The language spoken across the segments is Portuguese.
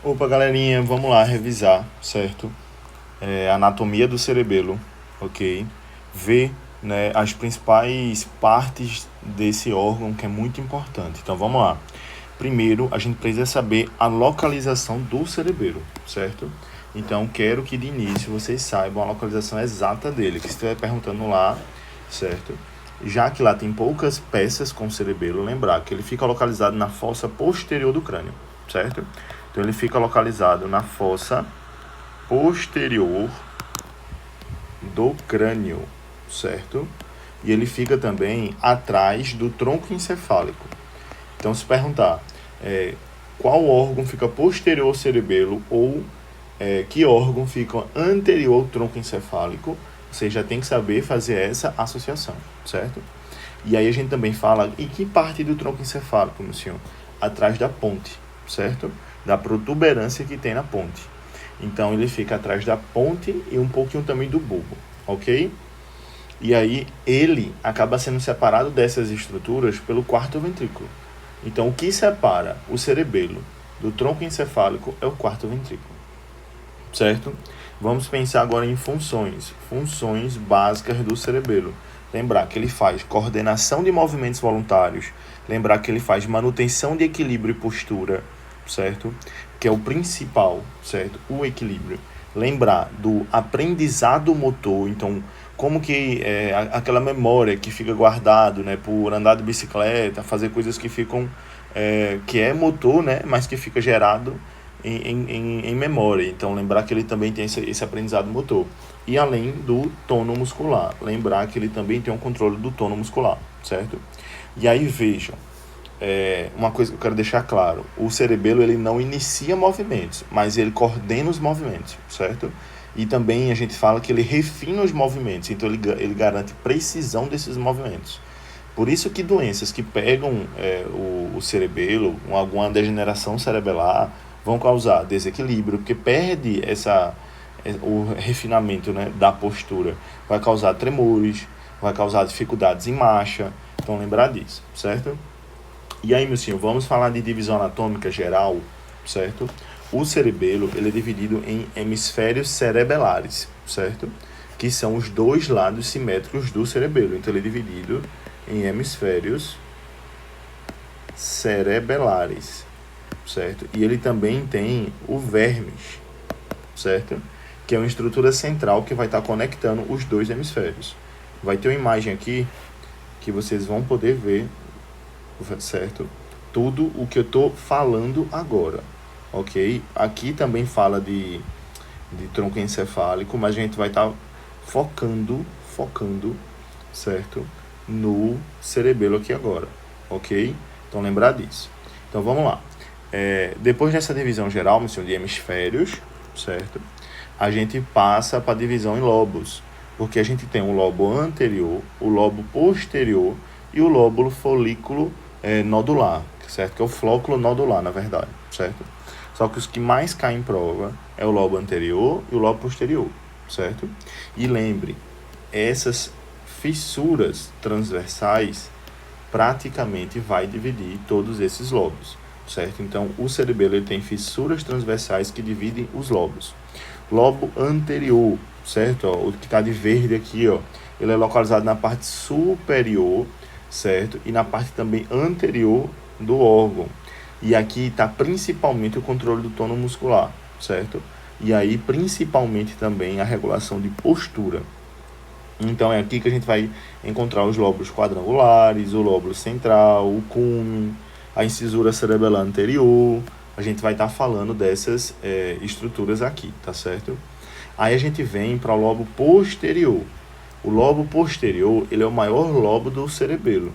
Opa, galerinha, vamos lá revisar, certo? Anatomia do cerebelo, ok? Ver, né, as principais partes desse órgão que é muito importante. Então vamos lá. Primeiro, a gente precisa saber a localização do cerebelo, certo? Então quero que de início vocês saibam a localização exata dele, que se estiver perguntando lá, certo? Já que lá tem poucas peças com o cerebelo, lembrar que ele fica localizado na fossa posterior do crânio, certo? Então ele fica localizado na fossa posterior do crânio, certo? E ele fica também atrás do tronco encefálico. Então, se perguntar qual órgão fica posterior ao cerebelo ou que órgão fica anterior ao tronco encefálico, você já tem que saber fazer essa associação, certo? E aí a gente também fala em que parte do tronco encefálico, meu senhor? Atrás da ponte, certo? Da protuberância que tem na ponte. Então ele fica atrás da ponte e um pouquinho também do bulbo, ok? E aí ele acaba sendo separado dessas estruturas pelo quarto ventrículo. Então o que separa o cerebelo do tronco encefálico é o quarto ventrículo, certo? Vamos pensar agora em funções básicas do cerebelo. Lembrar que ele faz coordenação de movimentos voluntários, lembrar que ele faz manutenção de equilíbrio e postura, certo? Que é o principal, certo? O equilíbrio. Lembrar do aprendizado motor, então como que aquela memória que fica guardado, né, por andar de bicicleta, fazer coisas que ficam que é motor, né, mas que fica gerado em memória. Então, lembrar que ele também tem esse aprendizado motor. E além do tono muscular, lembrar que ele também tem um controle do tono muscular, certo? E aí, vejam, uma coisa que eu quero deixar claro: o cerebelo ele não inicia movimentos, mas ele coordena os movimentos, certo? E também a gente fala que ele refina os movimentos, então ele garante precisão desses movimentos. Por isso que doenças que pegam o cerebelo, alguma degeneração cerebelar, vão causar desequilíbrio, porque perde o refinamento, né, da postura. Vai causar tremores, vai causar dificuldades em marcha. Então lembrar disso, certo? E aí, meu senhor, vamos falar de divisão anatômica geral, certo? O cerebelo ele é dividido em hemisférios cerebelares, certo? Que são os dois lados simétricos do cerebelo. Então ele é dividido em hemisférios cerebelares, certo? E ele também tem o vermes, certo? Que é uma estrutura central que vai estar conectando os dois hemisférios. Vai ter uma imagem aqui que vocês vão poder ver, certo? Tudo o que eu estou falando agora, ok? Aqui também fala de tronco encefálico, mas a gente vai estar focando, certo? No cerebelo aqui agora, ok? Então lembrar disso. Então vamos lá. Depois dessa divisão geral, de hemisférios, certo? A gente passa para a divisão em lobos, porque a gente tem o lobo anterior, o lobo posterior e o lóbulo folículo nodular, certo? Que é o flóculo nodular, na verdade, certo? Só que os que mais caem em prova é o lobo anterior e o lobo posterior, certo? E lembre, essas fissuras transversais praticamente vai dividir todos esses lobos, certo? Então, o cerebelo ele tem fissuras transversais que dividem os lobos. Lobo anterior, certo? Ó, o que está de verde aqui, ó, ele é localizado na parte superior, certo? E na parte também anterior do órgão. E aqui está principalmente o controle do tono muscular, certo? E aí, principalmente também a regulação de postura. Então é aqui que a gente vai encontrar os lóbulos quadrangulares, o lóbulo central, o cume, a incisura cerebelar anterior. A gente vai estar falando dessas estruturas aqui, tá certo? Aí a gente vem para o lobo posterior. O lobo posterior, ele é o maior lobo do cerebelo.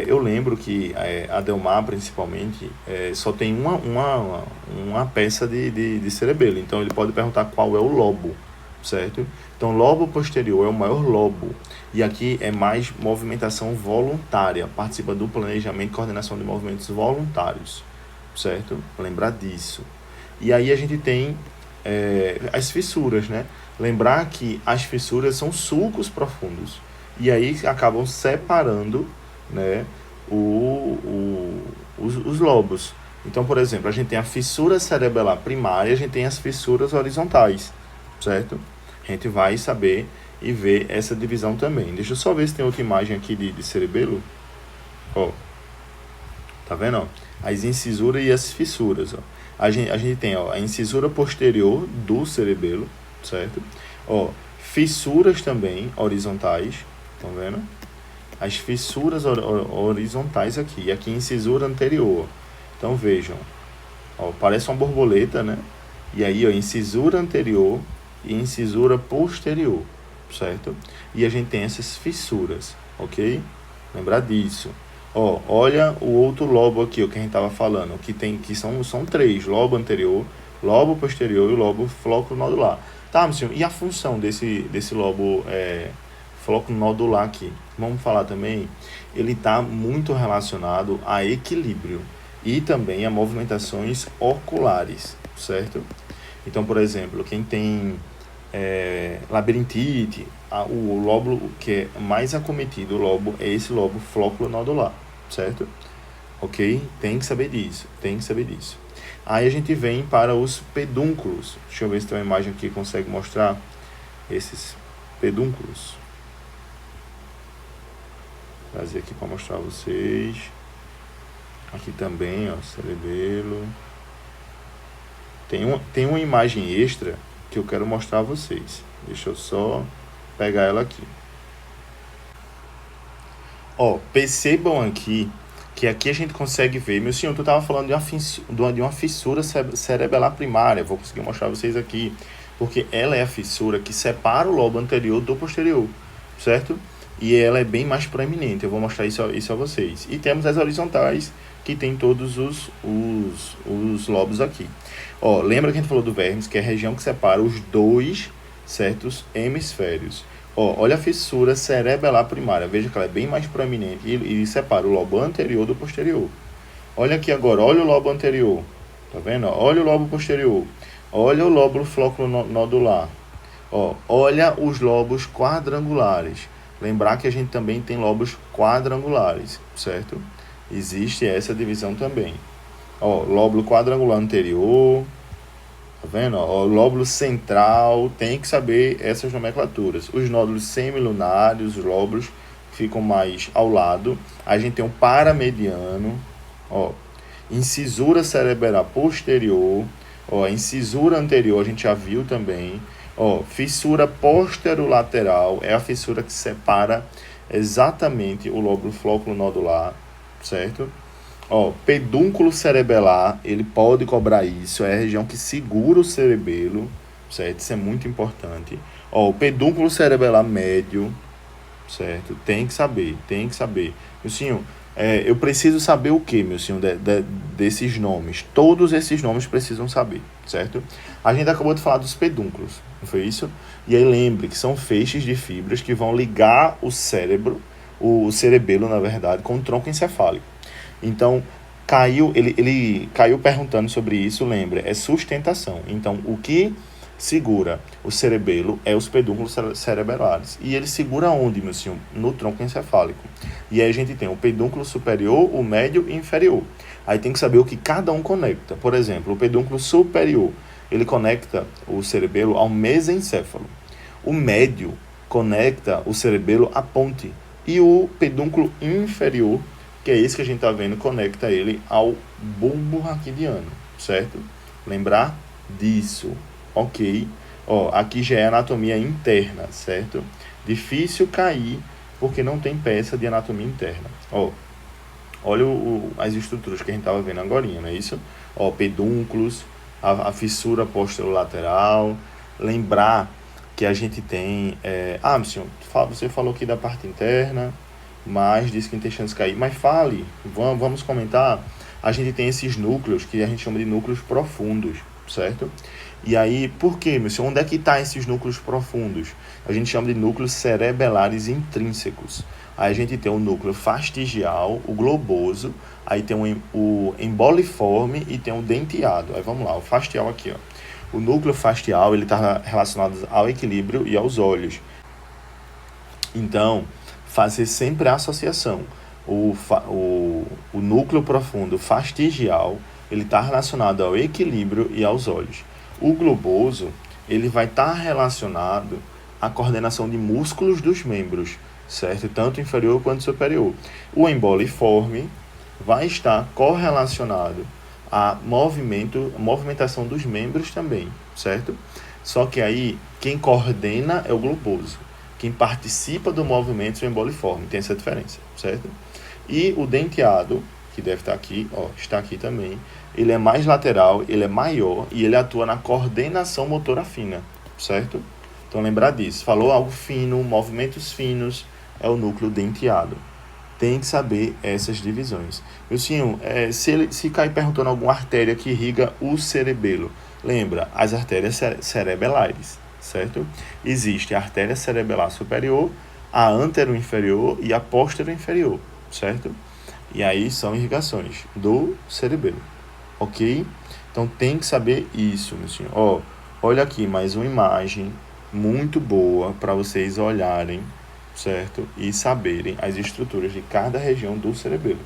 Eu lembro que a Delmar, principalmente, só tem uma peça de cerebelo. Então ele pode perguntar qual é o lobo, certo? Então, lobo posterior é o maior lobo. E aqui é mais movimentação voluntária. Participa do planejamento e coordenação de movimentos voluntários, certo? Lembrar disso. E aí a gente tem as fissuras, né? Lembrar que as fissuras são sulcos profundos. E aí acabam separando, né, os lobos. Então, por exemplo, a gente tem a fissura cerebelar primária e a gente tem as fissuras horizontais, certo? A gente vai saber e ver essa divisão também. Deixa eu só ver se tem outra imagem aqui de cerebelo. Ó, tá vendo? Ó? As incisuras e as fissuras. Ó. A gente tem ó, a incisura posterior do cerebelo, certo? Ó, fissuras também horizontais, estão vendo? As fissuras horizontais aqui. E aqui incisura anterior. Então vejam, ó, parece uma borboleta, né? E aí, ó, incisura anterior e incisura posterior, certo? E a gente tem essas fissuras, ok? Lembrar disso. Ó, olha o outro lobo aqui, o que a gente estava falando, que são três: lobo anterior, lobo posterior e o lobo flóculo nodular. Tá, meu senhor, e a função desse lobo flóculo nodular aqui? Vamos falar também, ele está muito relacionado a equilíbrio e também a movimentações oculares, certo? Então, por exemplo, quem tem labirintite, o lobo que é mais acometido, o lobo, é esse lobo flóculo nodular, certo? Ok? Tem que saber disso, tem que saber disso. Aí a gente vem para os pedúnculos. Deixa eu ver se tem uma imagem aqui que consegue mostrar esses pedúnculos. Vou trazer aqui para mostrar a vocês. Aqui também, ó, cerebelo. Tem uma imagem extra que eu quero mostrar a vocês. Deixa eu só pegar ela aqui. Ó, percebam aqui que aqui a gente consegue ver. Meu senhor, tu estava falando de uma fissura cerebelar primária. Vou conseguir mostrar a vocês aqui. Porque ela é a fissura que separa o lobo anterior do posterior, certo? E ela é bem mais proeminente. Eu vou mostrar isso a vocês. E temos as horizontais, que tem todos os lobos aqui. Ó, lembra que a gente falou do vermes, que é a região que separa os dois certos hemisférios. Ó, olha a fissura cerebelar primária. Veja que ela é bem mais proeminente e separa o lobo anterior do posterior. Olha aqui agora, olha o lobo anterior. Tá vendo? Olha o lobo posterior. Olha o lóbulo flóculo nodular. Ó, olha os lobos quadrangulares. Lembrar que a gente também tem lobos quadrangulares, certo? Existe essa divisão também. Ó, lóbulo quadrangular anterior, tá vendo? Ó, lóbulo central, tem que saber essas nomenclaturas. Os nódulos semilunares, os lóbulos ficam mais ao lado. A gente tem um paramediano, ó, incisura cerebral posterior, ó, incisura anterior a gente já viu também. Ó, fissura posterolateral é a fissura que separa exatamente o lóbulo flóculo nodular, certo? Ó, pedúnculo cerebelar, ele pode cobrar isso, é a região que segura o cerebelo, certo? Isso é muito importante. Ó, o pedúnculo cerebelar médio, certo? Tem que saber, tem que saber. Meu senhor, eu preciso saber o que, meu senhor, desses nomes? Todos esses nomes precisam saber, certo? A gente acabou de falar dos pedúnculos, não foi isso? E aí lembre que são feixes de fibras que vão ligar o cérebro, o cerebelo, na verdade, com o tronco encefálico. Então, ele caiu perguntando sobre isso, lembra, é sustentação. Então, o que segura o cerebelo é os pedúnculos cerebelares. E ele segura onde, meu senhor? No tronco encefálico. E aí a gente tem o pedúnculo superior, o médio e inferior. Aí tem que saber o que cada um conecta. Por exemplo, o pedúnculo superior, ele conecta o cerebelo ao mesencéfalo. O médio conecta o cerebelo à ponte. E o pedúnculo inferior, que é esse que a gente está vendo, conecta ele ao bulbo raquidiano, certo? Lembrar disso, ok? Ó, aqui já é anatomia interna, certo? Difícil cair porque não tem peça de anatomia interna. Ó, olha as estruturas que a gente estava vendo agora, não é isso? Ó, pedúnculos, a fissura posterolateral. Lembrar que a gente tem... meu senhor, você falou aqui da parte interna, mas disse que não tem chance de cair. Mas fale, vamos comentar. A gente tem esses núcleos que a gente chama de núcleos profundos, certo? E aí, por quê, meu senhor? Onde é que estão esses núcleos profundos? A gente chama de núcleos cerebelares intrínsecos. Aí a gente tem o núcleo fastigial, o globoso, aí tem o emboliforme e tem o denteado. Aí vamos lá, o fastial aqui, ó. O núcleo fastial, ele está relacionado ao equilíbrio e aos olhos. Então, fazer sempre a associação. O núcleo profundo fastigial ele está relacionado ao equilíbrio e aos olhos. O globoso, ele vai estar relacionado à coordenação de músculos dos membros, certo? Tanto inferior quanto superior. O emboliforme vai estar correlacionado à movimentação dos membros também, certo? Só que aí, quem coordena é o globoso. Quem participa do movimento é o emboliforme. Tem essa diferença, certo? E o denteado, que deve estar aqui, ó, está aqui também, ele é mais lateral, ele é maior e ele atua na coordenação motora fina, certo? Então lembrar disso. Falou algo fino, movimentos finos, é o núcleo denteado. Tem que saber essas divisões. Wilson, se cair perguntando alguma artéria que irriga o cerebelo, lembra, as artérias cerebelares, certo? Existe a artéria cerebelar superior, a antero-inferior e a postero-inferior, certo? E aí são irrigações do cerebelo, ok? Então tem que saber isso, meu senhor. Ó, olha aqui mais uma imagem muito boa para vocês olharem, certo? E saberem as estruturas de cada região do cerebelo.